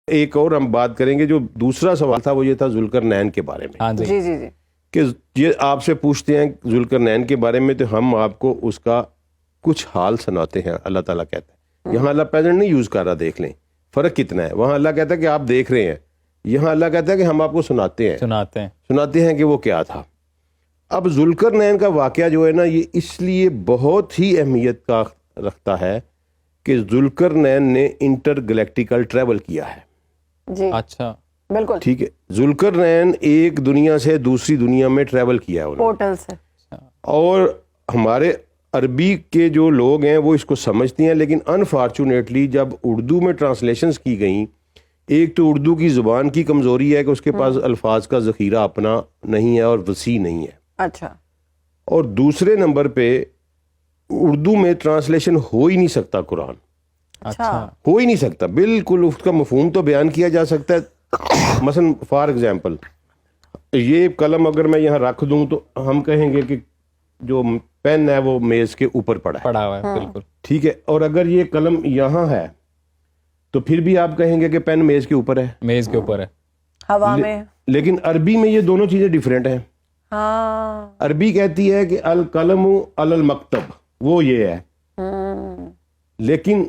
ایک اور ہم بات کریں گے. جو دوسرا سوال تھا وہ یہ تھا ذوالقرنین کے بارے میں. جی جی جی کہ یہ آپ سے پوچھتے ہیں ذوالقرنین کے بارے میں تو ہم آپ کو اس کا کچھ حال سناتے ہیں. اللہ تعالیٰ کہتا ہے, یہاں اللہ پریزنٹ نہیں یوز کر رہا, دیکھ لیں فرق کتنا ہے. وہاں اللہ کہتا ہے کہ آپ دیکھ رہے ہیں, یہاں اللہ کہتا ہے کہ ہم آپ کو سناتے ہیں کہ وہ کیا تھا. اب ذوالقرنین کا واقعہ جو ہے نا, یہ اس لیے بہت ہی اہمیت کا رکھتا ہے کہ ذوالقرنین نے انٹر گلیکٹیکل ٹریول کیا ہے. جی اچھا بالکل ٹھیک ہے. ذوالقرنین ایک دنیا سے دوسری دنیا میں ٹریول کیا ہے پورٹل سے. اور ہمارے عربی کے جو لوگ ہیں وہ اس کو سمجھتے ہیں, لیکن انفارچونیٹلی جب اردو میں ٹرانسلیشنز کی گئیں, ایک تو اردو کی زبان کی کمزوری ہے کہ اس کے پاس الفاظ کا ذخیرہ اپنا نہیں ہے اور وسیع نہیں ہے. اچھا. اور دوسرے نمبر پہ اردو میں ٹرانسلیشن ہو ہی نہیں سکتا قرآن. اچھا ہو ہی نہیں سکتا بالکل. اس کا مفہوم تو بیان کیا جا سکتا ہے. مثلا فار ایگزامپل یہ قلم اگر میں یہاں رکھ دوں تو ہم کہیں گے کہ جو پین ہے وہ میز کے اوپر پڑا ہوا ہے. بالکل ٹھیک ہے. اور اگر یہ قلم یہاں ہے تو پھر بھی آپ کہیں گے کہ پین میز کے اوپر ہے, میز کے اوپر ہے, ہوا میں. لیکن عربی میں یہ دونوں چیزیں ڈیفرنٹ ہیں. ہاں عربی کہتی ہے کہ القلم علی المکتب, وہ یہ ہے, لیکن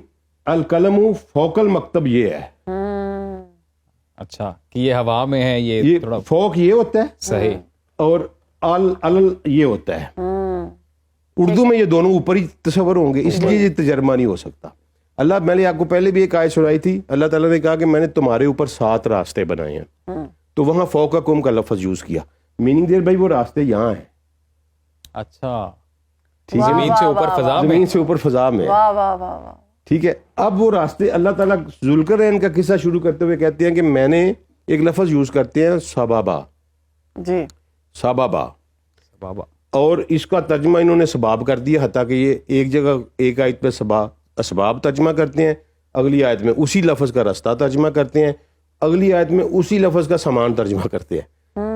القلم فوق المکتب یہ ہے. اچھا کہ یہ ہوا میں ہے, یہ تھوڑا فوق یہ ہوتا ہے صحیح, اور ال یہ ہوتا ہے. اردو میں یہ دونوں اوپر ہی تصور ہوں گے, اس لیے یہ تجربہ نہیں ہو سکتا. اللہ, میں نے آپ کو پہلے بھی ایک آیت سنائی تھی, اللہ تعالیٰ نے کہا کہ میں نے تمہارے اوپر 7 راستے بنائے ہیں, تو وہاں فوقکم کا لفظ یوز کیا, میننگ دیر بھائی وہ راستے یہاں ہیں. اچھا زمین سے اوپر فضا میں, زمین سے اوپر فضا میں. واہ واہ واہ واہ. ٹھیک ہے. اب وہ راستے اللہ تعالیٰ ذوالقرنین کا قصہ شروع کرتے ہوئے کہتے ہیں کہ میں نے ایک لفظ یوز کرتے ہیں سبابا. جی سبابا, بابا, اور اس کا ترجمہ انہوں نے سباب کر دیا, حتیٰ کہ یہ ایک جگہ ایک آیت پہ اسباب ترجمہ کرتے ہیں, اگلی آیت میں اسی لفظ کا رستہ ترجمہ کرتے ہیں, اگلی آیت میں اسی لفظ کا سامان ترجمہ کرتے ہیں.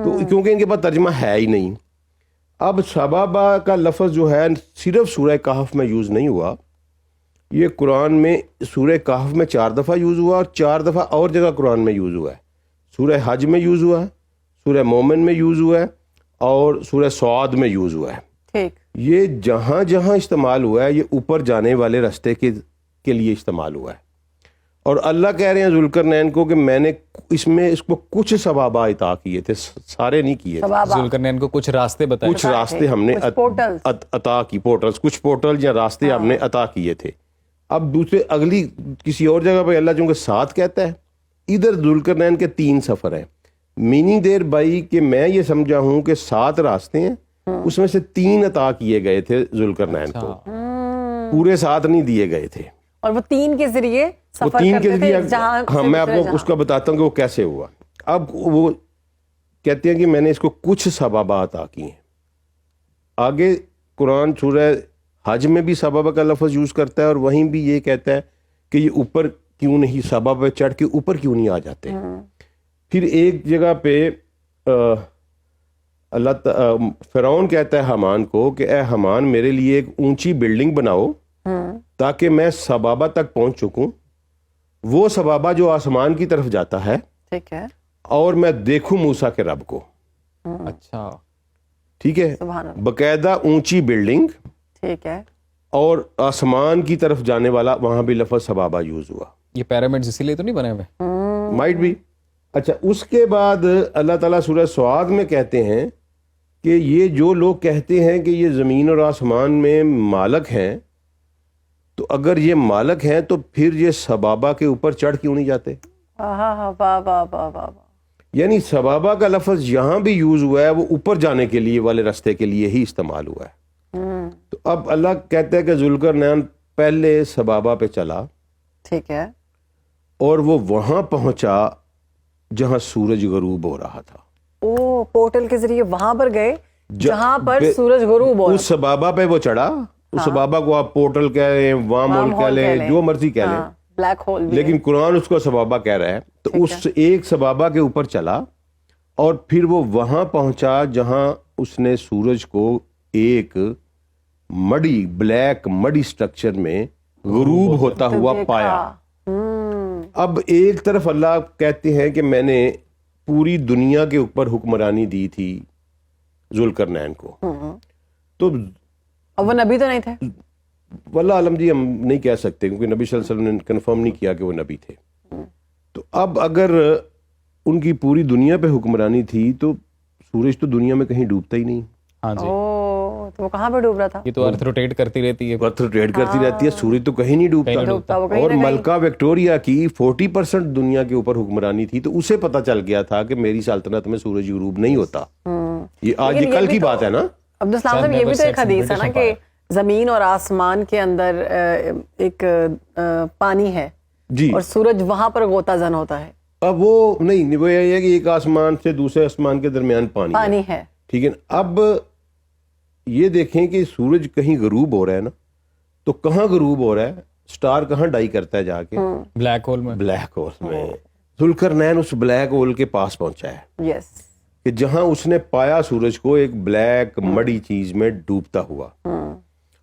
تو کیونکہ ان کے پاس ترجمہ ہے ہی نہیں. اب سبابا کا لفظ جو ہے صرف سورہ کہف میں یوز نہیں ہوا, یہ قرآن میں سورہ کہف میں 4 دفعہ یوز ہوا, اور 4 دفعہ اور جگہ قرآن میں یوز ہوا ہے. سورہ حج میں یوز ہوا ہے, سورہ مومن میں یوز ہوا ہے, اور سورہ سعد میں یوز ہوا ہے. ٹھیک. یہ جہاں جہاں استعمال ہوا ہے یہ اوپر جانے والے راستے کے لیے استعمال ہوا ہے. اور اللہ کہہ رہے ہیں ذوالقرنین کو کہ میں نے اس کو کچھ ثوابہ عطا کیے تھے, سارے نہیں کیے تھے. ذوالقرنین کو کچھ راستے بتائے, کچھ راستے ہم نے عطا کی, پورٹلز, کچھ پورٹل یا راستے ہم نے عطا کیے تھے. اب دوسرے اگلی کسی اور جگہ پہ اللہ چونکہ 7 کہتا ہے, ادھر ذوالقرنین کے 3 سفر ہیں. میننگ دیر بائی کہ میں یہ سمجھا ہوں کہ 7 راستے ہیں, اس میں سے 3 عطا کیے گئے تھے ذوالقرنین کو, پورے 7 نہیں دیے گئے تھے. اور وہ 3 کے ذریعے سفر کرتے تھے جہاں. ہاں میں آپ کو اس کا بتاتا ہوں کہ وہ کیسے ہوا. اب وہ کہتے ہیں کہ میں نے اس کو کچھ سبابہ عطا کیے ہیں. آگے قرآن سورہ حج میں بھی سبابہ کا لفظ یوز کرتا ہے, اور وہیں بھی یہ کہتا ہے کہ یہ اوپر کیوں نہیں, سبابہ پہ چڑھ کے اوپر کیوں نہیں آ جاتے. پھر ایک جگہ پہ فرعون کہتا ہے حامان کو کہ اے حامان میرے لیے ایک اونچی بلڈنگ بناؤ تاکہ میں سبابہ تک پہنچ چکوں, وہ سبابہ جو آسمان کی طرف جاتا ہے, ٹھیک ہے, اور میں دیکھوں موسیٰ کے رب کو. اچھا ٹھیک ہے, باقاعدہ اونچی بلڈنگ, ٹھیک ہے, اور آسمان کی طرف جانے والا, وہاں بھی لفظ سبابہ یوز ہوا. یہ پیرامڈز اسی لیے تو نہیں بنے ہوئے, مائٹ بھی. اچھا, اس کے بعد اللہ تعالیٰ سورہ سعد میں کہتے ہیں کہ یہ جو لوگ کہتے ہیں کہ یہ زمین اور آسمان میں مالک ہیں, تو اگر یہ مالک ہیں تو پھر یہ سبابہ کے اوپر چڑھ کیوں نہیں جاتے. یعنی سبابہ کا لفظ یہاں بھی یوز ہوا ہے, وہ اوپر جانے کے لیے والے راستے کے لیے ہی استعمال ہوا ہے. تو اب اللہ کہتا ہے کہ ذوالقرنین پہلے سبابہ پہ چلا, ٹھیک ہے, اور وہ وہاں پہنچا جہاں سورج غروب ہو رہا تھا. او پورٹل کے ذریعے وہاں پر گئے جہاں پر سورج غروب ہو رہا. اس سبابہ پہ وہ چڑھا, اس سبابہ کو آپ پورٹل کہہ لیں, وام ہول کہہ لیں, جو مرضی کہہ لیں, بلیک ہول, لیکن قرآن اس کو سبابہ کہہ رہا ہے. تو اس ایک سبابہ کے اوپر چلا, اور پھر وہ وہاں پہنچا جہاں اس نے سورج کو ایک بلیک مڈی سٹرکچر میں غروب ہوتا ہوا پایا. اب ایک طرف اللہ کہتے ہیں کہ میں نے پوری دنیا کے اوپر حکمرانی دی تھی ذوالقرنین کو، تو اب وہ نبی تو نہیں تھے. واللہ عالم جی ہم نہیں کہہ سکتے کیونکہ نبی صلی اللہ علیہ وسلم نے کنفرم نہیں کیا کہ وہ نبی تھے. تو اب اگر ان کی پوری دنیا پہ حکمرانی تھی تو سورج تو دنیا میں کہیں ڈوبتا ہی نہیں. ہاں جی، تو وہ کہاں پہ ڈوب رہا تھا؟ یہ تو ارتھ روٹیٹ کرتی رہتی ہے، ارتھ روٹیٹ کرتی رہتی ہے، سورج تو کہیں نہیں ڈوبتا. وہ کہیں اور نہ کہیں. ملکہ وکٹوریا کی 40% دنیا کے اوپر حکمرانی تھی، تو اسے پتہ چل گیا تھا کہ میری سلطنت میں سورج غروب نہیں ہوتا. یہ آج یہ کل کی بات ہے نا. عبدالسلام صاحب یہ بھی تو ایک حدیث ہے نا کہ زمین اور آسمان کے اندر ایک پانی ہے جی، اور سورج وہاں پر غوطہ زن ہوتا ہے. اب وہ نہیں، وہ یہ ہے کہ ایک آسمان سے دوسرے آسمان کے درمیان پانی ہے. ٹھیک ہے. اب یہ دیکھیں کہ سورج کہیں غروب ہو رہا ہے نا، تو کہاں غروب ہو رہا ہے؟ سٹار کہاں ڈائی کرتا ہے جا کے؟ بلیک ہول میں. بلیک ہول میں. ذوالقرنین اس بلیک ہول کے پاس پہنچا ہے یس، کہ جہاں اس نے پایا سورج کو ایک بلیک مڑی چیز میں ڈوبتا ہوا،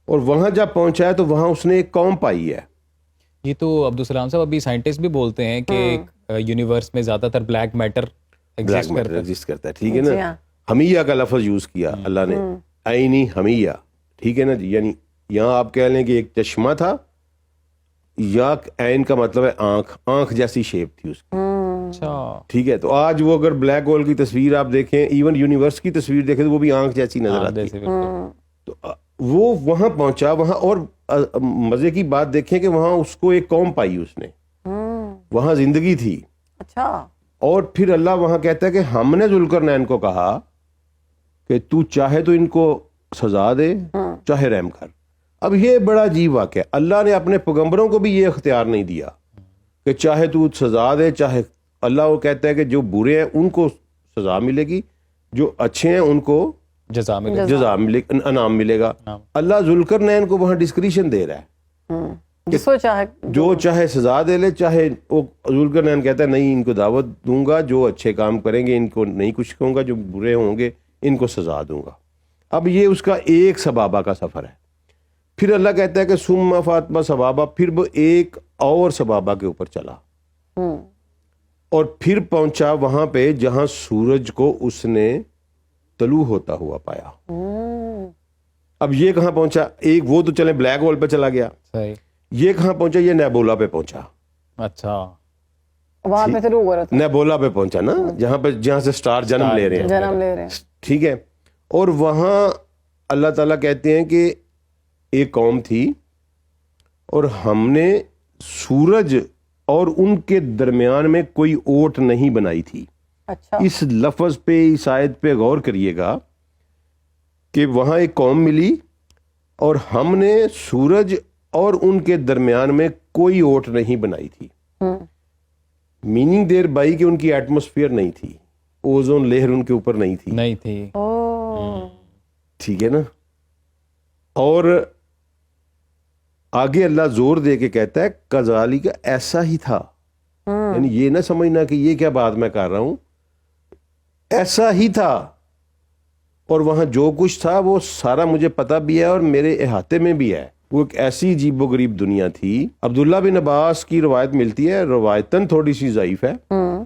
اور وہاں جب پہنچا ہے تو وہاں اس نے ایک قوم پائی ہے. یہ تو عبدالسلام صاحب ابھی سائنٹسٹ بھی بولتے ہیں کہ یونیورس میں زیادہ تر black matter black matter exist کرتا ہے. ٹھیک ہے جی نا. ہاں. حمیہ کا لفظ یوز کیا اللہ نے، عینی حمیہ. ٹھیک ہے نا جی. یعنی یہاں آپ کہہ لیں کہ ایک چشمہ تھا، یا عین کا مطلب ہے آنکھ، آنکھ جیسی شیپ تھی اس کی. اچھا، ٹھیک ہے. تو آج وہ اگر بلیک ہول کی تصویر آپ دیکھیں، ایون یونیورس کی تصویر دیکھیں، تو وہ بھی آنکھ جیسی نظر آتی ہے. تو وہ وہاں پہنچا وہاں، اور مزے کی بات دیکھیں کہ وہاں اس کو ایک قوم پائی اس نے، وہاں زندگی تھی. اچھا. اور پھر اللہ وہاں کہتا ہے کہ ہم نے ذوالقرنین کو کہا کہ تو چاہے تو ان کو سزا دے، چاہے رحم کر. اب یہ بڑا عجیب واقعہ ہے. اللہ نے اپنے پیغمبروں کو بھی یہ اختیار نہیں دیا کہ چاہے تو سزا دے چاہے. اللہ وہ کہتا ہے کہ جو برے ہیں ان کو سزا ملے گی، جو اچھے ہیں ان کو جزا ملے. جزا ملے، انعام ملے گا. اللہ ذوالقرنین کو وہاں ڈسکریشن دے رہا ہے، جس کو چاہے جو چاہے سزا دے لے، چاہے وہ. ذوالقرنین کہتا ہے نہیں، ان کو دعوت دوں گا، جو اچھے کام کریں گے ان کو نہیں کچھ کہوں گا، جو برے ہوں گے ان کو سزا دوں گا. اب یہ اس کا ایک سبابہ کا سفر ہے. پھر اللہ کہتا ہے کہ ثم فاطمہ سبابہ، پھر وہ ایک اور سبابہ کے اوپر چلا، اور پھر پہنچا وہاں پہ جہاں سورج کو اس نے طلوع ہوتا ہوا پایا. اب یہ کہاں پہنچا؟ ایک وہ تو چلے بلیک ہول پہ چلا گیا، صحیح. یہ کہاں پہنچا؟ یہ نیبولا پہ پہنچا. اچھا، وہاں پہ شروع ہو رہا تھا، نیبولا پہ پہنچا نا، جہاں سے سٹار جنم لے رہے ہیں. جنم لے رہے ہیں. ٹھیک ہے. اور وہاں اللہ تعالیٰ کہتے ہیں کہ ایک قوم تھی، اور ہم نے سورج اور ان کے درمیان میں کوئی اوٹ نہیں بنائی تھی. اچھا. اس لفظ پہ، اس آیت پہ غور کریے گا کہ وہاں ایک قوم ملی، اور ہم نے سورج اور ان کے درمیان میں کوئی اوٹ نہیں بنائی تھی. میننگ دیر بائی کہ ان کی ایٹماسفیئر نہیں تھی، اوزون لیئر ان کے اوپر نہیں تھی. ٹھیک ہے نا. اور آگے اللہ زور دے کے کہتا ہے کذالک، ایسا ہی تھا. یعنی یہ نہ سمجھنا کہ یہ کیا بات میں کر رہا ہوں، ایسا ہی تھا. اور وہاں جو کچھ تھا وہ سارا مجھے پتہ بھی ہے اور میرے احاطے میں بھی ہے. وہ ایک ایسی عجیب و غریب دنیا تھی. عبداللہ بن عباس کی روایت ملتی ہے، روایتاً تھوڑی سی ضعیف ہے،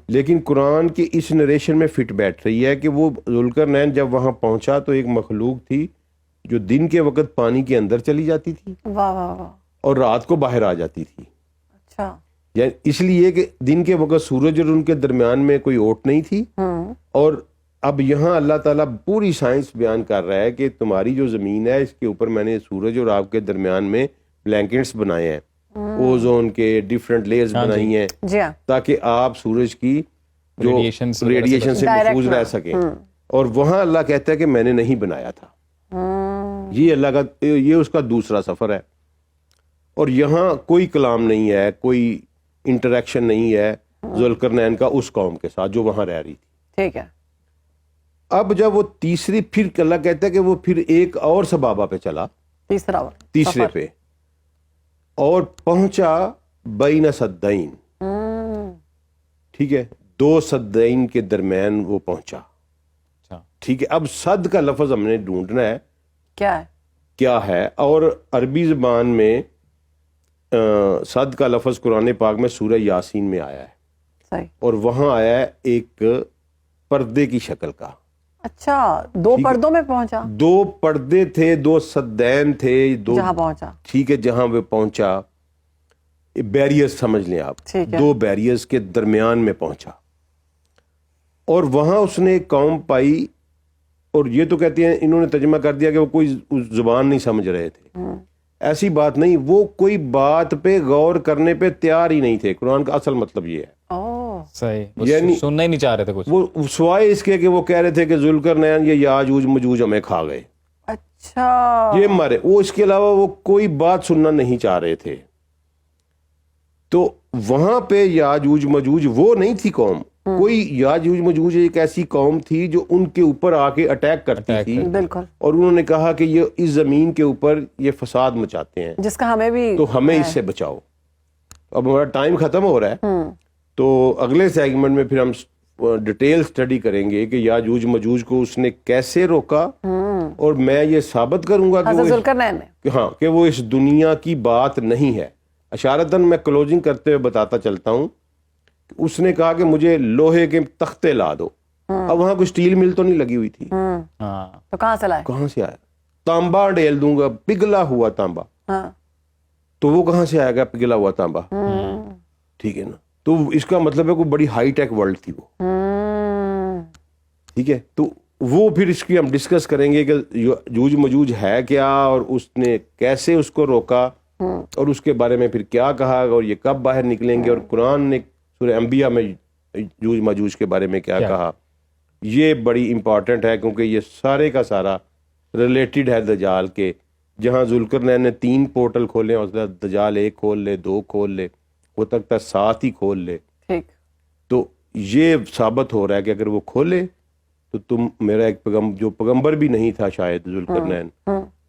لیکن قرآن کی اس نریشن میں فٹ بیٹھ رہی ہے کہ وہ ذوالقرنین جب وہاں پہنچا تو ایک مخلوق تھی جو دن کے وقت پانی کے اندر چلی جاتی تھی، واہ واہ واہ. اور رات کو باہر آ جاتی تھی. اچھا. یعنی اس لیے کہ دن کے وقت سورج اور ان کے درمیان میں کوئی اوٹ نہیں تھی. اور اب یہاں اللہ تعالیٰ پوری سائنس بیان کر رہا ہے کہ تمہاری جو زمین ہے اس کے اوپر میں نے سورج اور آپ کے درمیان میں بلینکٹس بنائے ہیں، اوزون کے ڈیفرنٹ لیئرز بنائی ہیں، جی ہاں، تاکہ آپ سورج کی جو ریڈیشن سے محفوظ رہ سکیں. اور وہاں اللہ کہتا ہے کہ میں نے نہیں بنایا تھا. یہ اللہ کا، یہ اس کا دوسرا سفر ہے. اور یہاں کوئی کلام نہیں ہے، کوئی انٹریکشن نہیں ہے ذوالقرنین کا اس قوم کے ساتھ جو وہاں رہ رہی تھی. ٹھیک ہے. اب جب وہ تیسری، پھر اللہ کہتا ہے کہ وہ پھر ایک اور سبابہ پہ چلا، تیسرے پہ، اور پہنچا بین سدین. ٹھیک ہے، دو سدین کے درمیان وہ پہنچا. ٹھیک ہے. اب صد کا لفظ ہم نے ڈھونڈنا ہے کیا ہے. اور عربی زبان میں صد کا لفظ قرآن پاک میں سورہ یاسین میں آیا ہے، صحیح. اور وہاں آیا ہے ایک پردے کی شکل کا. اچھا، دو پردوں میں پہنچا، دو پردے تھے، دو سدین تھے، دو جہاں پہنچا. ٹھیک ہے، جہاں وہ پہنچا بیریئرز سمجھ لیں آپ، ٹھیک ہے. دو بیریئرز کے درمیان میں پہنچا، اور وہاں اس نے ایک قوم پائی. اور یہ تو کہتے ہیں، انہوں نے ترجمہ کر دیا کہ وہ کوئی زبان نہیں سمجھ رہے تھے. ایسی بات نہیں، وہ کوئی بات پہ غور کرنے پہ تیار ہی نہیں تھے. قرآن کا اصل مطلب یہ ہے. صحیح، وہ یعنی سننا ہی نہیں چاہ رہے تھے کچھ. وہ سوائے اس کے کہ وہ کہہ رہے تھے کہ ذوالقرنین یہ یاجوج مجوج ہمیں کھا گئے، اچھا، یہ مارے، وہ اس کے علاوہ وہ کوئی بات سننا نہیں چاہ رہے تھے. تو وہاں پہ یاجوج مجوج وہ نہیں تھی قوم، کوئی یاجوج مجوج ایک ایسی قوم تھی جو ان کے اوپر آ کے اٹیک کرتی تھی، بالکل، اور انہوں نے کہا کہ یہ اس زمین کے اوپر یہ فساد مچاتے ہیں، جس کا ہمیں بھی تو ہمیں اس سے بچاؤ. اب ہمارا ٹائم ختم ہو رہا ہے، تو اگلے سیگمنٹ میں پھر ہم ڈیٹیل سٹڈی کریں گے کہ یاجوج مجوج کو اس نے کیسے روکا، اور میں یہ ثابت کروں گا کہ حضرت ذوالقرنین نے، ہاں، کہ وہ اس دنیا کی بات نہیں ہے. اشارتاً میں کلوزنگ کرتے ہوئے بتاتا چلتا ہوں، اس نے کہا کہ مجھے لوہے کے تختے لا دو. اب وہاں کوئی سٹیل مل تو نہیں لگی ہوئی تھی، ہاں، تو کہاں سے لائے؟ کہاں سے آیا؟ تانبا ڈیل دوں گا، پگھلا ہوا تانبا. ہاں، تو وہ کہاں سے آئے گا پگھلا ہوا تانبا؟ ٹھیک ہے نا. تو اس کا مطلب ہے کوئی بڑی ہائی ٹیک ورلڈ تھی وہ. ٹھیک ہے، تو وہ پھر اس کی ہم ڈسکس کریں گے کہ یاجوج مجوج ہے کیا، اور اس نے کیسے اس کو روکا، اور اس کے بارے میں پھر کیا کہا، اور یہ کب باہر نکلیں گے، اور قرآن نے سورہ انبیاء میں یاجوج ماجوج کے بارے میں کیا کہا. یہ بڑی امپورٹنٹ ہے، کیونکہ یہ سارے کا سارا ریلیٹڈ ہے دجال کے. جہاں ذوالقرنین نے 3 پورٹل کھولے، اور دجال 1 کھول لے، 2 کھول لے، ہو سکتا ہے 7 ہی کھول لے. ٹھیک، تو یہ ثابت ہو رہا ہے کہ اگر وہ کھولے تو تم میرا ایک جو پیغمبر بھی نہیں تھا شاید ذوالقرنین،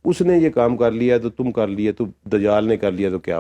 اس نے یہ کام کر لیا تو تم کر لیا، تو دجال نے کر لیا تو کیا